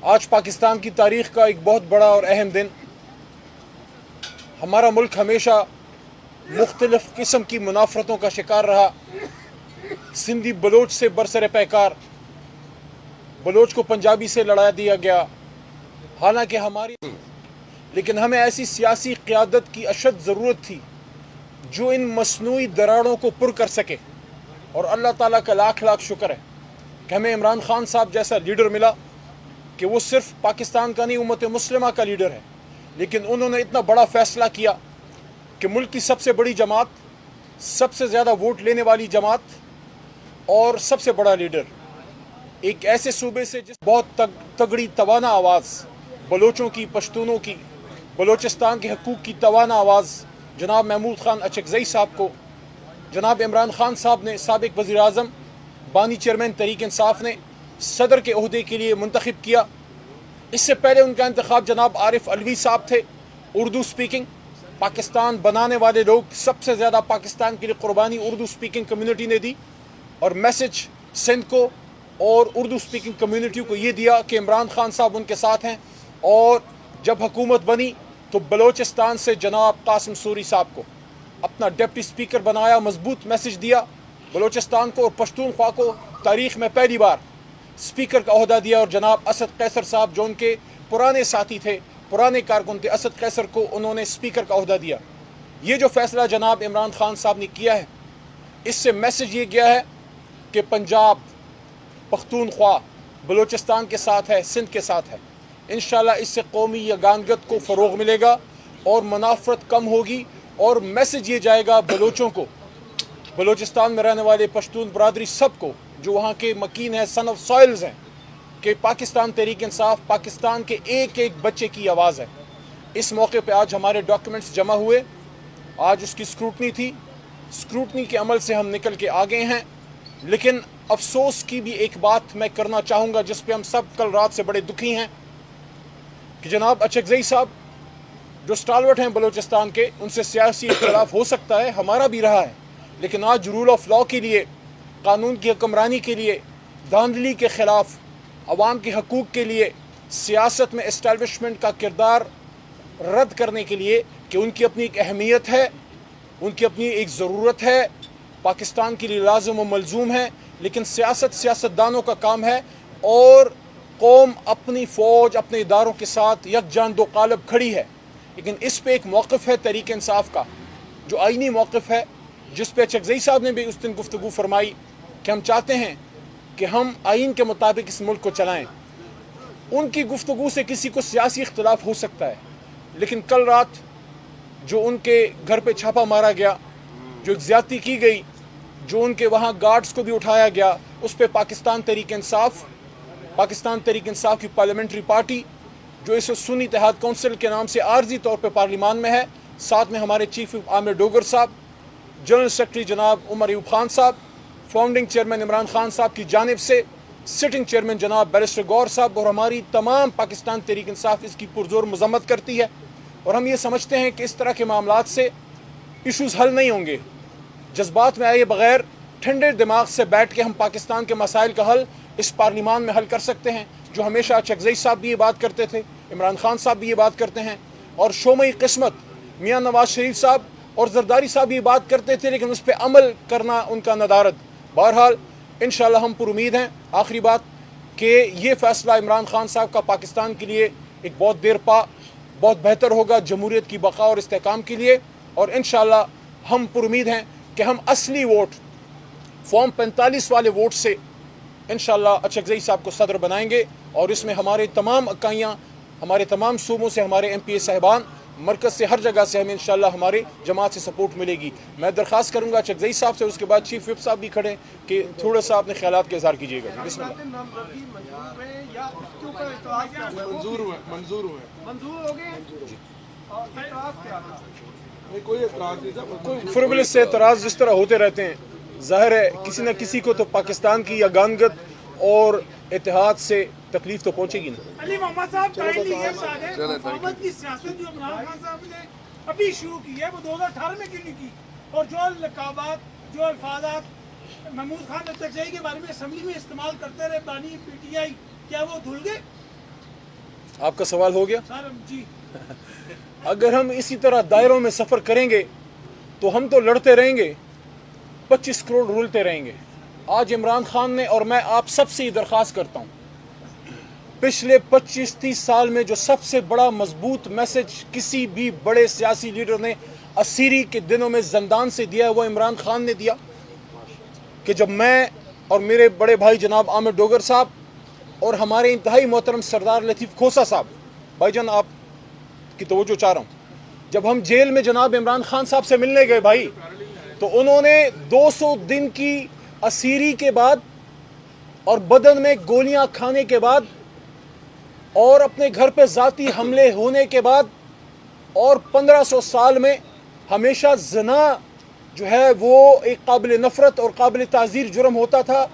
آج پاکستان کی تاریخ کا ایک بہت بڑا اور اہم دن. ہمارا ملک ہمیشہ مختلف قسم کی منافرتوں کا شکار رہا. سندھی بلوچ سے برسر پیکار، بلوچ کو پنجابی سے لڑا دیا گیا. حالانکہ لیکن ہمیں ایسی سیاسی قیادت کی اشد ضرورت تھی جو ان مصنوعی دراڑوں کو پر کر سکے. اور اللہ تعالیٰ کا لاکھ لاکھ شکر ہے کہ ہمیں عمران خان صاحب جیسا لیڈر ملا کہ وہ صرف پاکستان کا نہیں، امت مسلمہ کا لیڈر ہے. لیکن انہوں نے اتنا بڑا فیصلہ کیا کہ ملک کی سب سے بڑی جماعت، سب سے زیادہ ووٹ لینے والی جماعت اور سب سے بڑا لیڈر، ایک ایسے صوبے سے جس بہت تگڑی توانا آواز، بلوچوں کی، پشتونوں کی، بلوچستان کے حقوق کی توانا آواز جناب محمود خان اچکزئی صاحب کو جناب عمران خان صاحب نے، سابق وزیر اعظم، بانی چیئرمین تحریک انصاف نے صدر کے عہدے کے لیے منتخب کیا. اس سے پہلے ان کا انتخاب جناب عارف علوی صاحب تھے، اردو سپیکنگ. پاکستان بنانے والے لوگ سب سے زیادہ پاکستان کے لیے قربانی اردو سپیکنگ کمیونٹی نے دی، اور میسج سندھ کو اور اردو سپیکنگ کمیونٹی کو یہ دیا کہ عمران خان صاحب ان کے ساتھ ہیں. اور جب حکومت بنی تو بلوچستان سے جناب قاسم سوری صاحب کو اپنا ڈپٹی سپیکر بنایا، مضبوط میسج دیا بلوچستان کو. اور پشتونخوا کو تاریخ میں پہلی بار سپیکر کا عہدہ دیا، اور جناب اسد قیصر صاحب جو ان کے پرانے ساتھی تھے، پرانے کارکن تھے، اسد قیصر کو انہوں نے سپیکر کا عہدہ دیا. یہ جو فیصلہ جناب عمران خان صاحب نے کیا ہے، اس سے میسج یہ گیا ہے کہ پنجاب، پختونخوا بلوچستان کے ساتھ ہے، سندھ کے ساتھ ہے. انشاءاللہ اس سے قومی یگانگت کو فروغ ملے گا اور منافرت کم ہوگی. اور میسج یہ جائے گا بلوچوں کو، بلوچستان میں رہنے والے پشتون برادری سب کو جو وہاں کے مکین ہیں، سن آف سوائلز ہیں، کہ پاکستان تحریک انصاف پاکستان کے ایک ایک بچے کی آواز ہے. اس موقع پہ آج ہمارے ڈاکیومنٹس جمع ہوئے، آج اس کی اسکروٹنی تھی. اسکروٹنی کے عمل سے ہم نکل کے آگے ہیں. لیکن افسوس کی بھی ایک بات میں کرنا چاہوں گا جس پہ ہم سب کل رات سے بڑے دکھی ہیں، کہ جناب اچکزئی صاحب جو سٹالورٹ ہیں بلوچستان کے، ان سے سیاسی اختلاف ہو سکتا ہے، ہمارا بھی رہا ہے. لیکن آج رول آف لاء کے لیے، قانون کی حکمرانی کے لیے، دھاندلی کے خلاف، عوام کے حقوق کے لیے، سیاست میں اسٹیبلشمنٹ کا کردار رد کرنے کے لیے، کہ ان کی اپنی ایک اہمیت ہے، ان کی اپنی ایک ضرورت ہے، پاکستان کے لیے لازم و ملزوم ہے. لیکن سیاستدانوں کا کام ہے، اور قوم اپنی فوج، اپنے اداروں کے ساتھ یکجان دو قالب کھڑی ہے. لیکن اس پہ ایک موقف ہے تحریک انصاف کا جو آئینی موقف ہے، جس پہ اچکزئی صاحب نے بھی اس دن گفتگو فرمائی کہ ہم چاہتے ہیں کہ ہم آئین کے مطابق اس ملک کو چلائیں. ان کی گفتگو سے کسی کو سیاسی اختلاف ہو سکتا ہے، لیکن کل رات جو ان کے گھر پہ چھاپا مارا گیا، جو زیادتی کی گئی، جو ان کے وہاں گارڈز کو بھی اٹھایا گیا، اس پہ پاکستان تحریک انصاف کی پارلیمنٹری پارٹی جو اس سنی اتحاد کونسل کے نام سے عارضی طور پہ پارلیمان میں ہے، ساتھ میں ہمارے چیف عامر ڈوگر صاحب، جنرل سیکرٹری جناب عمر ایوب خان صاحب، فاؤنڈنگ چیئرمین عمران خان صاحب کی جانب سے سٹنگ چیئرمین جناب بیرسٹر گور صاحب، اور ہماری تمام پاکستان تحریک انصاف اس کی پرزور مذمت کرتی ہے. اور ہم یہ سمجھتے ہیں کہ اس طرح کے معاملات سے ایشوز حل نہیں ہوں گے. جذبات میں آئے بغیر ٹھنڈے دماغ سے بیٹھ کے ہم پاکستان کے مسائل کا حل اس پارلیمان میں حل کر سکتے ہیں، جو ہمیشہ اچکزئی صاحب بھی یہ بات کرتے تھے، عمران خان صاحب بھی یہ بات کرتے ہیں، اور شومئی قسمت میاں نواز شریف صاحب اور زرداری صاحب یہ بات کرتے تھے، لیکن اس پہ عمل کرنا ان کا ندارت. بہرحال انشاءاللہ ہم پر امید ہیں. آخری بات کہ یہ فیصلہ عمران خان صاحب کا پاکستان کے لیے ایک بہت دیر پا بہت بہتر ہوگا جمہوریت کی بقا اور استحکام کے لیے. اور انشاءاللہ ہم پر امید ہیں کہ ہم اصلی ووٹ، فارم 45 والے ووٹ سے انشاءاللہ اچکزئی صاحب کو صدر بنائیں گے. اور اس میں ہمارے تمام اکائیاں، ہمارے تمام صوبوں سے ہمارے ایم پی اے صاحبان، مرکز سے، ہر جگہ سے ہمیں انشاءاللہ ہماری جماعت سے سپورٹ ملے گی. میں درخواست کروں گا اچکزئی صاحب سے، اس کے بعد چیف وپ صاحب بھی کھڑے، کہ تھوڑا سا اپنے خیالات کا اظہار کیجیے گا. بسم اللہ. منظور ہوئے. فربلس سے اعتراض جس طرح ہوتے رہتے ہیں، ظاہر ہے کسی نہ کسی کو تو پاکستان کی یگانگت اور اتحاد سے تکلیف تو پہنچے گی نا. علی محمد صاحب کائنڈلی یہ بتا دیں، مفاہمت کی سیاست جو عمران خان صاحب نے ابھی شروع کی ہے وہ 2018 میں کیوں نہیں کی؟ اور جو لقابات، جو الفاظات محمود خان اچکزئی کے بارے میں اسمبلی میں استعمال کرتے رہے بانی پی ٹی آئی، کیا وہ دھل گئے؟ آپ کا سوال ہو گیا؟ سر جی اگر ہم اسی طرح دائروں میں سفر کریں گے تو ہم تو لڑتے رہیں گے، 25 کروڑ رولتے رہیں گے۔ آج عمران خان نے، اور میں آپ سب سے یہ درخواست کرتا ہوں، پچھلے 25-30 سال میں جو سب سے بڑا مضبوط میسج کسی بھی بڑے سیاسی لیڈر نے اسیری کے دنوں میں زندان سے دیا ہے، وہ عمران خان نے دیا کہ جب میں اور میرے بڑے بھائی جناب عامر ڈوگر صاحب اور ہمارے انتہائی محترم سردار لطیف کھوسہ صاحب، بھائی جان آپ کی توجہ چاہ رہا ہوں، جب ہم جیل میں جناب عمران خان صاحب سے ملنے گئے بھائی، تو انہوں نے 200 دن کی اسیری کے بعد اور بدن میں گولیاں کھانے کے بعد اور اپنے گھر پہ ذاتی حملے ہونے کے بعد اور 1500 سال میں ہمیشہ زنا جو ہے وہ ایک قابل نفرت اور قابل تعزیر جرم ہوتا تھا،